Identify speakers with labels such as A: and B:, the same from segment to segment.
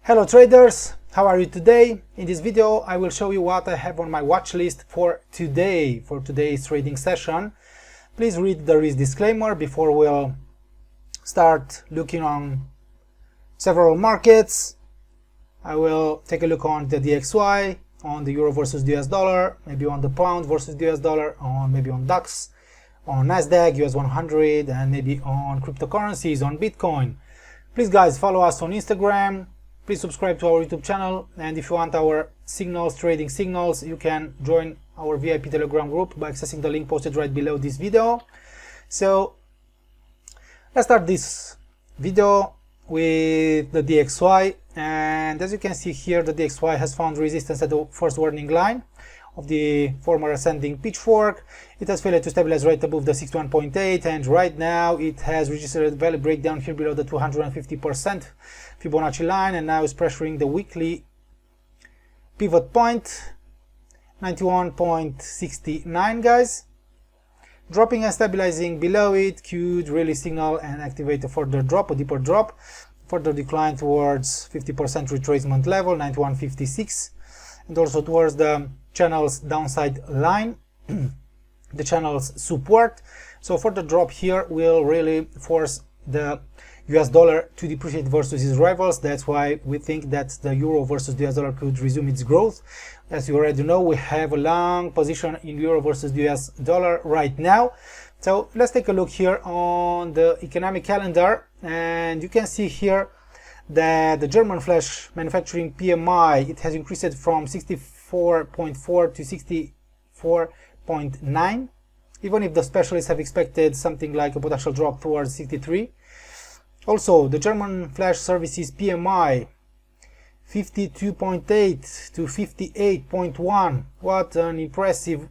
A: Hello traders, how are you today? In this video I will show you what I have on my watch list for today, for today's trading session. Please read the risk disclaimer before we'll start looking on several markets. I will take a look on the DXY, on the euro versus the US dollar, maybe on the pound versus the US dollar, maybe on DAX, on Nasdaq, US 100, and maybe on cryptocurrencies, on Bitcoin. Please guys, follow us on Instagram. Please subscribe to our YouTube channel, and if you want our signals, trading signals, you can join our VIP Telegram group by accessing the link posted right below this video. So let's start this video with the DXY, and as you can see here, the DXY has found resistance at the first warning line of the former ascending pitchfork. It has failed to stabilize right above the 61.8, and right now it has registered a value breakdown here below the 250% Fibonacci line, and now is pressuring the weekly pivot point 91.69 guys. Dropping and stabilizing below it could really signal and activate a further drop, a deeper drop, further decline towards 50% retracement level 91.56, and also towards the channel's downside line, the channel's support. So further drop here will really force the US dollar to depreciate versus its rivals. That's why we think that the euro versus the US dollar could resume its growth. As you already know, we have a long position in euro versus the US dollar right now. So let's take a look here on the economic calendar, and you can see here that the German flash manufacturing PMI, it has increased from 64.4 to 64.9, even if the specialists have expected something like a potential drop towards 63. Also, the German flash services PMI 52.8 to 58.1. What an impressive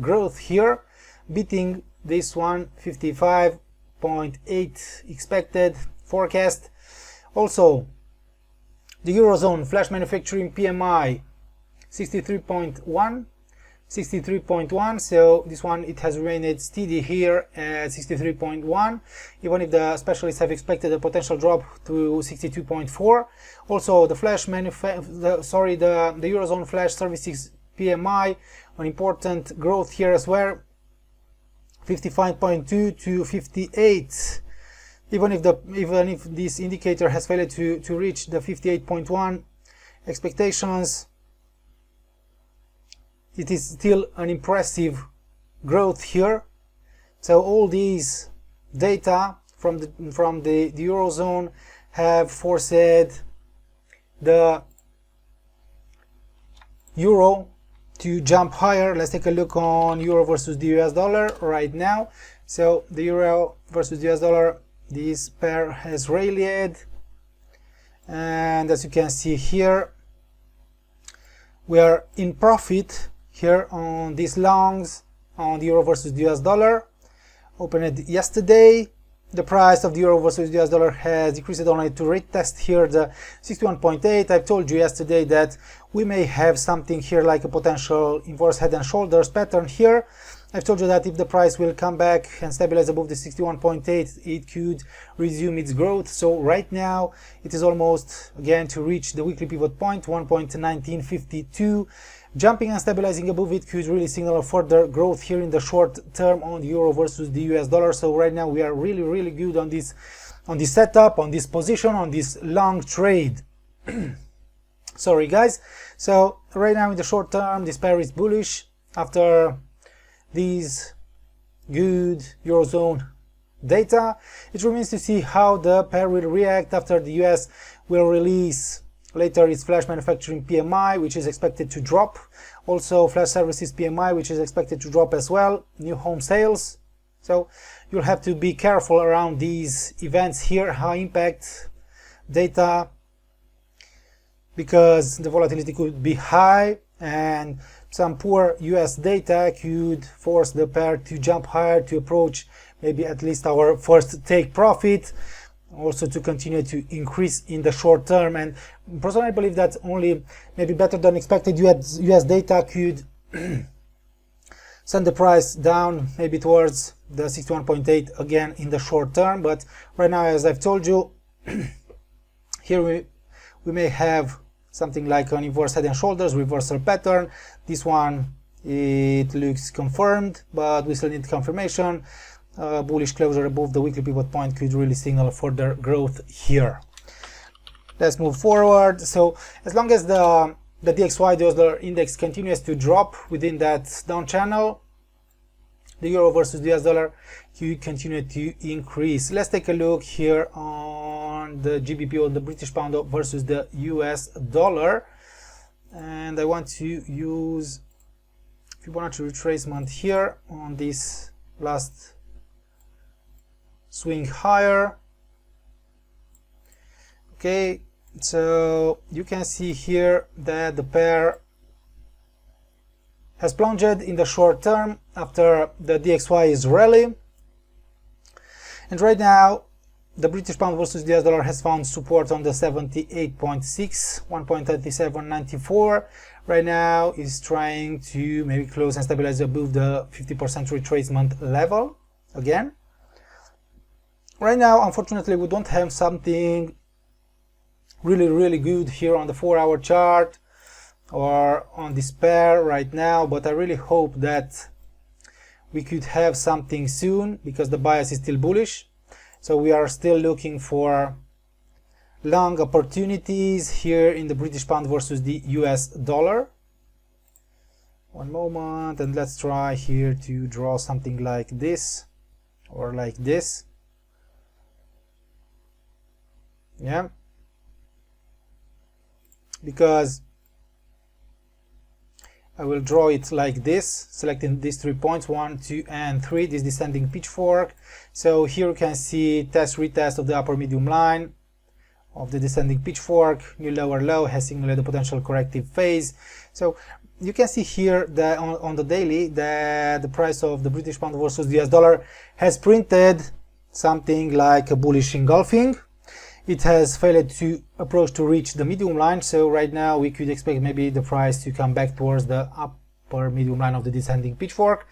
A: growth here, beating this one 55.8 expected forecast. Also, the Eurozone flash manufacturing PMI 63.1, so this one, it has remained steady here at 63.1, even if the specialists have expected a potential drop to 62.4. Also, the Eurozone flash services PMI, an important growth here as well, 55.2 to 58. Even if this indicator has failed to reach the 58.1 expectations, it is still an impressive growth here. So all these data from the Eurozone have forced the euro to jump higher. Let's take a look on euro versus the US dollar right now. So the euro versus the US dollar, this pair has rallied, and as you can see here, we are in profit here on these longs on the euro versus the US dollar. Opened yesterday. The price of the euro versus the US dollar has decreased only to retest here the 61.8. I've told you yesterday that we may have something here like a potential inverse head and shoulders pattern here. I've told you that if the price will come back and stabilize above the 61.8, it could resume its growth. So right now it is almost again to reach the weekly pivot point 1.1952. Jumping and stabilizing above it could really signal a further growth here in the short term on the euro versus the US dollar. So right now we are really good on this setup, on this position, on this long trade. Sorry guys. So right now in the short term, this pair is bullish after these good Eurozone data. It remains to see how the pair will react after the US will release later its flash manufacturing PMI, which is expected to drop. Also flash services PMI, which is expected to drop as well. New home sales. So you'll have to be careful around these events here, high impact data, because the volatility could be high, and some poor US data could force the pair to jump higher, to approach maybe at least our first take profit, also to continue to increase in the short term. And personally I believe that only maybe better than expected US data could send the price down maybe towards the 61.8 again in the short term. But right now, as I've told you, here we may have something like an inverse head and shoulders reversal pattern. This one, it looks confirmed, but we still need confirmation. Bullish closure above the weekly pivot point could really signal further growth here. Let's move forward. So as long as the DXY, the US dollar index, continues to drop within that down channel, the euro versus the US dollar could continue to increase. Let's take a look here on the GBP, or the British pound versus the US dollar. And I want to use Fibonacci retracement here on this last swing higher. Okay, so you can see here that the pair has plunged in the short term after the DXY is rally, and right now the British pound versus the US dollar has found support on the 78.6, 1.3794. Right now is trying to maybe close and stabilize above the 50% retracement level again. Right now, unfortunately, we don't have something really good here on the 4-hour chart or on this pair right now, but I really hope that we could have something soon, because the bias is still bullish. So we are still looking for long opportunities here in the British pound versus the US dollar. One moment, and let's try here to draw something like this or like this. Yeah, because I will draw it like this, selecting these 3 points, 1, 2, and 3, this descending pitchfork. So here you can see test retest of the upper medium line of the descending pitchfork. New lower low has signaled a potential corrective phase. So you can see here that on the daily that the price of the British pound versus the US dollar has printed something like a bullish engulfing. It has failed to approach to reach the medium line, so right now we could expect maybe the price to come back towards the upper medium line of the descending pitchfork,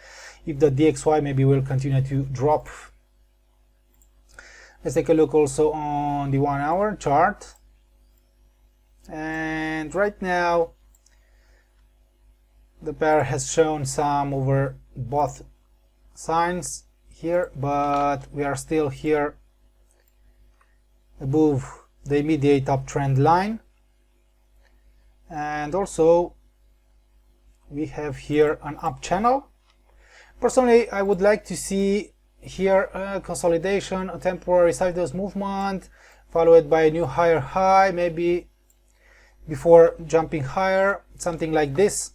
A: if the DXY maybe will continue to drop. Let's take a look also on the 1-hour chart, and right now the pair has shown some overbought signs here, but we are still here above the immediate uptrend line, and also we have here an up channel. Personally, I would like to see here a consolidation, a temporary sideways movement followed by a new higher high, maybe before jumping higher, something like this.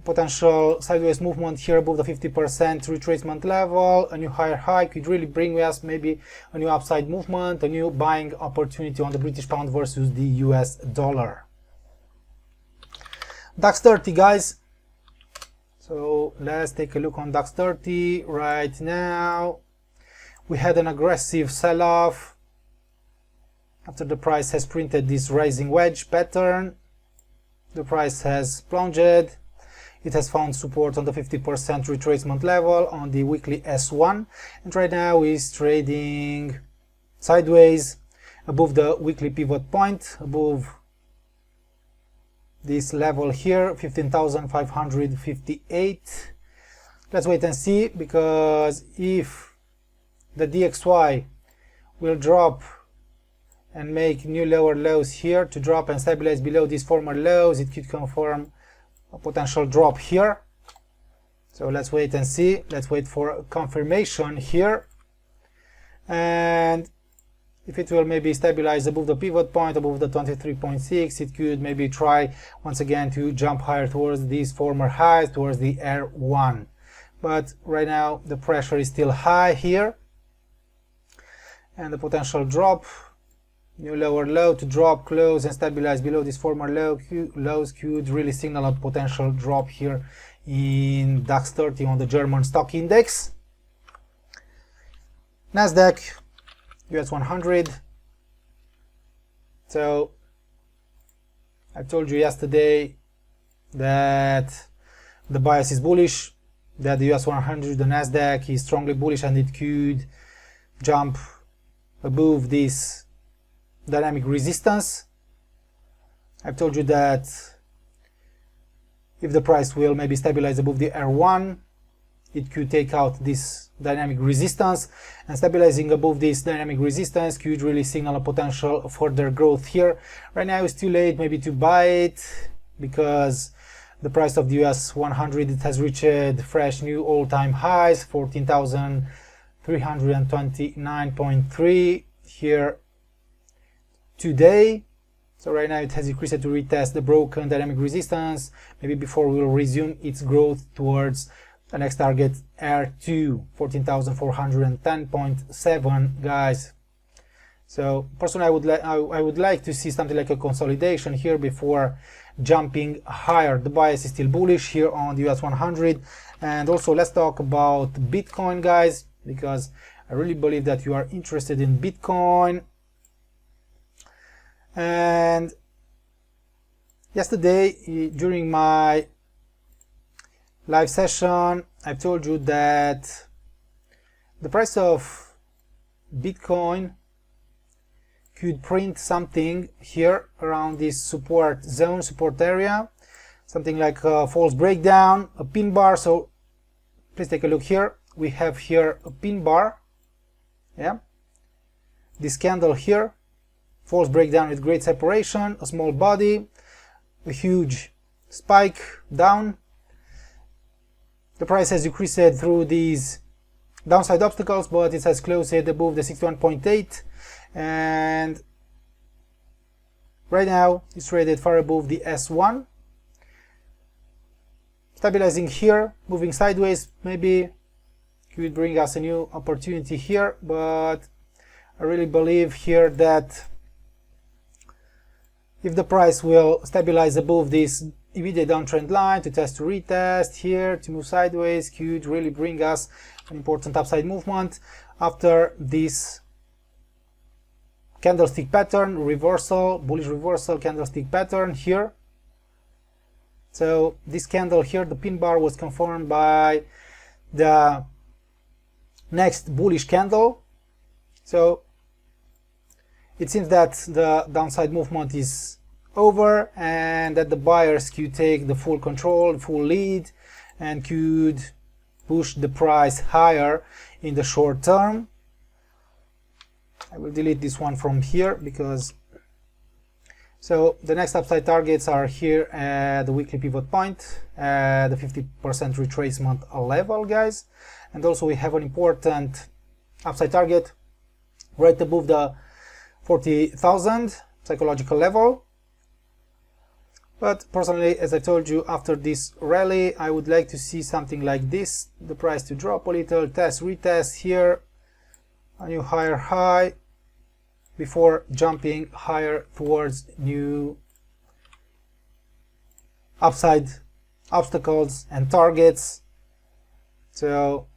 A: Potential sideways movement here above the 50% retracement level, a new higher high could really bring us maybe a new upside movement, a new buying opportunity on the British pound versus the US dollar. DAX 30, guys. So let's take a look on DAX 30 right now. We had an aggressive sell-off after the price has printed this rising wedge pattern. The price has plunged. It has found support on the 50% retracement level on the weekly S1, and right now is trading sideways above the weekly pivot point, above this level here, 15,558. Let's wait and see, because if the DXY will drop and make new lower lows here to drop and stabilize below these former lows, it could confirm a potential drop here. So let's wait and see. Let's wait for confirmation here, and if it will maybe stabilize above the pivot point, above the 23.6, it could maybe try once again to jump higher towards these former highs, towards the R1. But right now the pressure is still high here, and the potential drop, new lower low to drop, close and stabilize below this former lows could really signal a potential drop here in DAX 30 on the German stock index. Nasdaq, US 100. So I told you yesterday that the bias is bullish, that the US 100, the Nasdaq, is strongly bullish, and it could jump above this dynamic resistance. I've told you that if the price will maybe stabilize above the R1, it could take out this dynamic resistance, and stabilizing above this dynamic resistance could really signal a potential further growth here. Right now it's too late maybe to buy it, because the price of the US 100, it has reached fresh new all-time highs, 14,329.3 here today. So right now it has increased to retest the broken dynamic resistance, maybe before we'll resume its growth towards the next target, R2, 14,410.7, guys. So personally, I would like to see something like a consolidation here before jumping higher. The bias is still bullish here on the US 100. And also let's talk about Bitcoin, guys, because I really believe that you are interested in Bitcoin. And yesterday during my live session, I told you that the price of Bitcoin could print something here around this support zone, support area, something like a false breakdown, a pin bar. So please take a look here. We have here a pin bar, yeah, this candle here, false breakdown with great separation, a small body, a huge spike down. The price has decreased through these downside obstacles, but it has closed above the 61.8, and right now it's traded far above the S1, stabilizing here, moving sideways. Maybe could bring us a new opportunity here, but I really believe here that if the price will stabilize above this immediate downtrend line to test to retest here, to move sideways, could really bring us an important upside movement after this candlestick pattern reversal, bullish reversal candlestick pattern here. So this candle here, the pin bar, was confirmed by the next bullish candle. So it seems that the downside movement is over and that the buyers could take the full control, full lead, and could push the price higher in the short term. I will delete this one from here because so the next upside targets are here at the weekly pivot point, the 50% retracement level, guys. And also we have an important upside target right above the 40,000 psychological level. But personally, as I told you, after this rally, I would like to see something like this, the price to drop a little, test, retest here, a new higher high, before jumping higher towards new upside obstacles and targets. So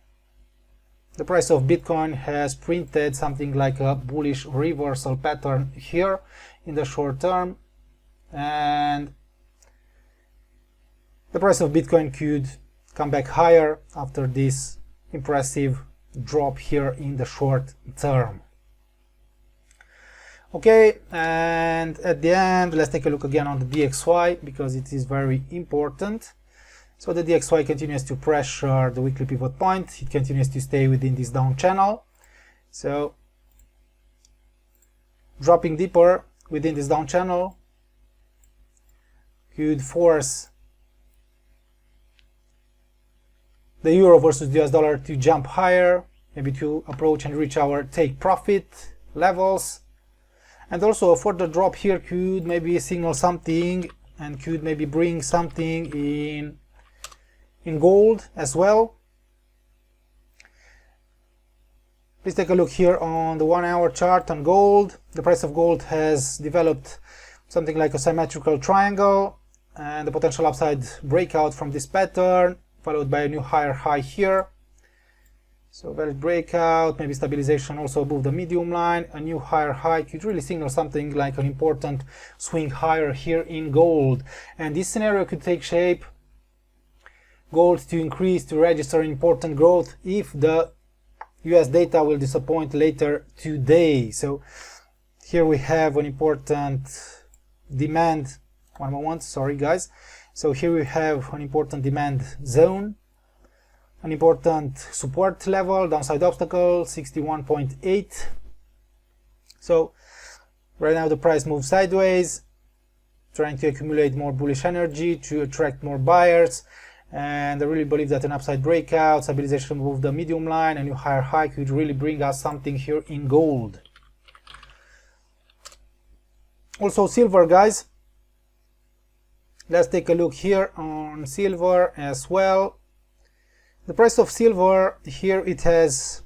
A: the price of Bitcoin has printed something like a bullish reversal pattern here in the short term, and the price of Bitcoin could come back higher after this impressive drop here in the short term. Okay, and at the end, let's take a look again on the DXY because it is very important. So the DXY continues to pressure the weekly pivot point. It continues to stay within this down channel. So dropping deeper within this down channel could force the euro versus the US dollar to jump higher, maybe to approach and reach our take profit levels. And also a further drop here could maybe signal something and could maybe bring something in gold as well. Please take a look here on the 1 hour chart on gold. The price of gold has developed something like a symmetrical triangle, and the potential upside breakout from this pattern, followed by a new higher high here. So valid breakout, maybe stabilization also above the medium line, a new higher high could really signal something like an important swing higher here in gold. And this scenario could take shape, gold to increase, to register important growth if the US data will disappoint later today. So here we have an important demand One moment, sorry guys. So here we have an important demand zone, an important support level, downside obstacle 61.8. So right now the price moves sideways, trying to accumulate more bullish energy to attract more buyers, and I really believe that an upside breakout, stabilization above the medium line, a new higher high could really bring us something here in gold. Also silver, guys, let's take a look here on silver as well. The price of silver here, it has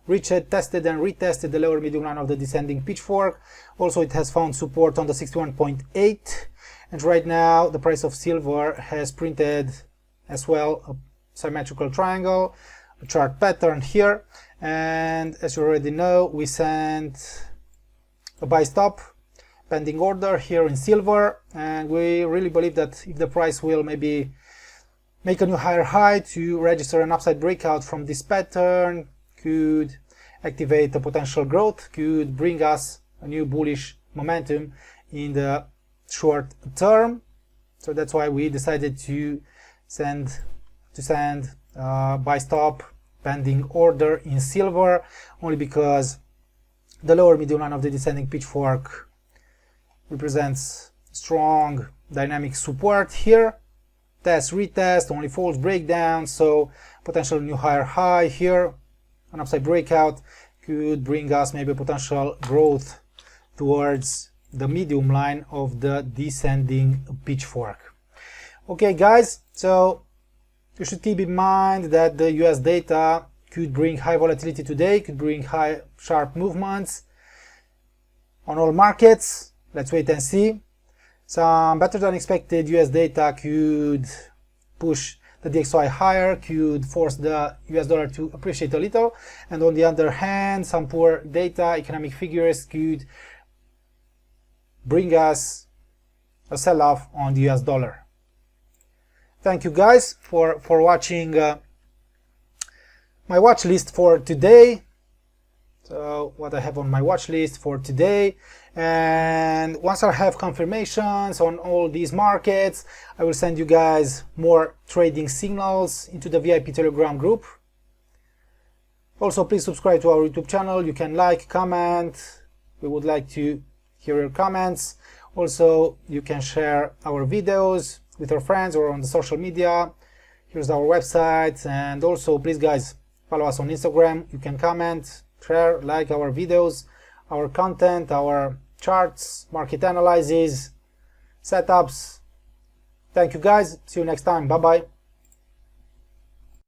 A: reached, tested and retested the lower medium line of the descending pitchfork. Also it has found support on the 61.8, and right now the price of silver has printed as well a symmetrical triangle, a chart pattern here, and as you already know, we sent a buy stop pending order here in silver, and we really believe that if the price will maybe make a new higher high to register an upside breakout from this pattern, could activate a potential growth, could bring us a new bullish momentum in the short term. So that's why we decided to send buy stop pending order in silver, only because the lower medium line of the descending pitchfork represents strong dynamic support here. Test, retest, only false breakdown, so potential new higher high here, an upside breakout could bring us maybe a potential growth towards the medium line of the descending pitchfork. Okay guys, so you should keep in mind that the US data could bring high volatility today, could bring high sharp movements on all markets. Let's wait and see. Some better than expected US data could push the DXY higher, could force the US dollar to appreciate a little, and on the other hand, some poor data, economic figures could bring us a sell-off on the US dollar. Thank you guys for watching my watch list for today. So what I have on my watch list for today, and once I have confirmations on all these markets, I will send you guys more trading signals into the VIP Telegram group. Also, please subscribe to our YouTube channel. You can like, comment. We would like to hear your comments. Also, you can share our videos with your friends or on the social media. Here's our website, and also please guys, follow us on Instagram. You can comment, share, like our videos, our content, our charts, market analysis, setups. Thank you guys. See you next time. Bye bye.